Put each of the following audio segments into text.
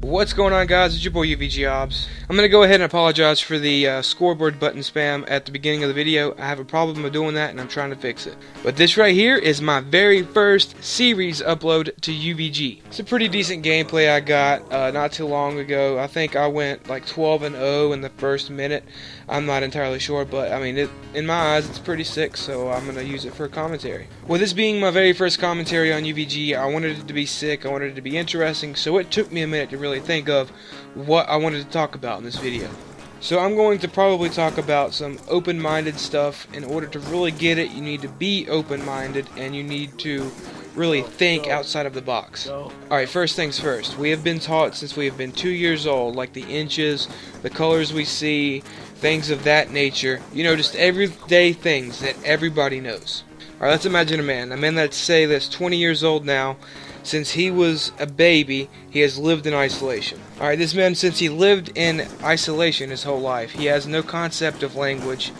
What's going on, guys? It's your boy UvG Obs. I'm going to go ahead and apologize for the scoreboard button spam at the beginning of the video. I have a problem with doing that and I'm trying to fix it. But this right here is my very first series upload to UvG. It's a pretty decent gameplay I got not too long ago. I think I went like 12-0 in the first minute. I'm not entirely sure, but I mean, in my eyes it's pretty sick, so I'm going to use it for commentary. With this being my very first commentary on UvG, I wanted it to be sick, I wanted it to be interesting, so it took me a minute to really think of what I wanted to talk about in this video. So I'm going to probably talk about some open-minded stuff. In order to really get it, you need to be open-minded and you need to really think outside of the box. Alright, first things first. We have been taught since we have been 2 years old, like the inches, the colors we see, things of that nature. You know, just everyday things that everybody knows. Alright, let's imagine a man that's, say, that's 20 years old now. Since he was a baby, he has lived in isolation. Alright, this man, since he lived in isolation his whole life, he has no concept of language,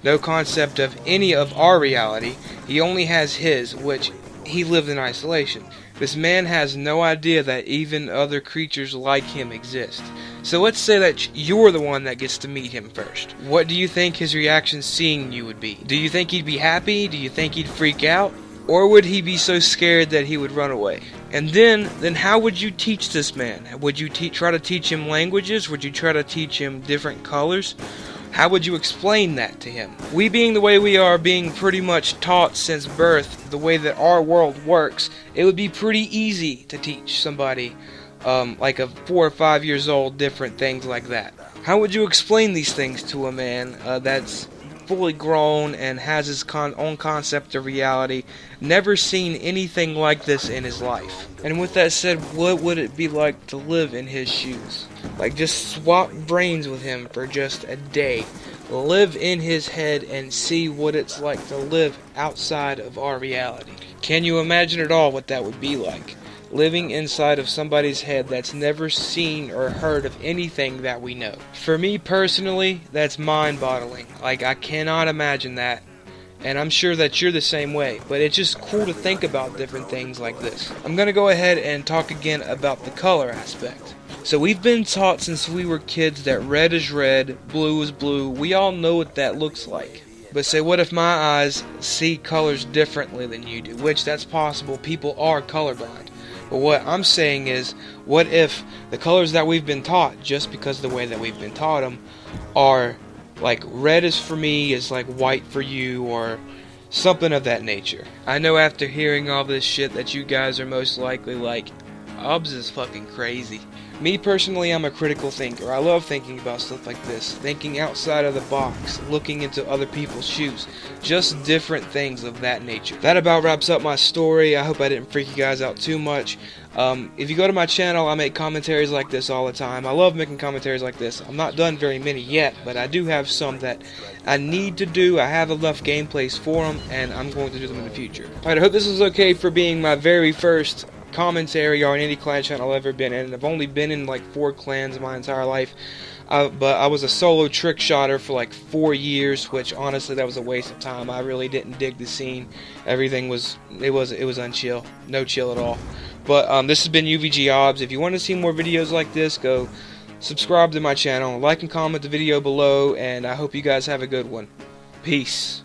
no concept of any of our reality. He only has his, which he lived in isolation. This man has no idea that even other creatures like him exist. So let's say that you're the one that gets to meet him first. What do you think his reaction seeing you would be? Do you think he'd be happy? Do you think he'd freak out? Or would he be so scared that he would run away? And then how would you teach this man? Would you try to teach him languages? Would you try to teach him different colors? How would you explain that to him? We being the way we are, being pretty much taught since birth, the way that our world works, it would be pretty easy to teach somebody like a 4 or 5 years old different things like that. How would you explain these things to a man that's fully grown and has his own concept of reality, never seen anything like this in his life? And with that said, what would it be like to live in his shoes? Like, just swap brains with him for just a day, live in his head and see what it's like to live outside of our reality. Can you imagine at all what that would be like? Living inside of somebody's head that's never seen or heard of anything that we know. For me personally, that's mind-boggling. Like, I cannot imagine that, and I'm sure that you're the same way, but it's just cool to think about different things like this. I'm going to go ahead and talk again about the color aspect. So we've been taught since we were kids that red is red, blue is blue. We all know what that looks like. But say, what if my eyes see colors differently than you do? Which, that's possible. People are colorblind. But what I'm saying is, what if the colors that we've been taught, just because the way that we've been taught them, are like red is for me is like white for you, or something of that nature. I know after hearing all this shit that you guys are most likely like, Obs is fucking crazy. Me personally, I'm a critical thinker. I love thinking about stuff like this, thinking outside of the box, looking into other people's shoes, just different things of that nature. That about wraps up my story. I hope I didn't freak you guys out too much. If you go to my channel, I make commentaries like this all the time. I love making commentaries like this. I'm not done very many yet, but I do have some that I need to do. I have enough gameplays for them, and I'm going to do them in the future. Alright, I hope this is okay for being my very first commentary on any clan channel I've ever been in. I've only been in like 4 clans my entire life, but I was a solo trick shotter for like 4 years, which honestly that was a waste of time. I really didn't dig the scene. Everything was unchill, no chill at all. But this has been UvG Obs. If you want to see more videos like this, go subscribe to my channel, like and comment the video below, and I hope you guys have a good one. Peace.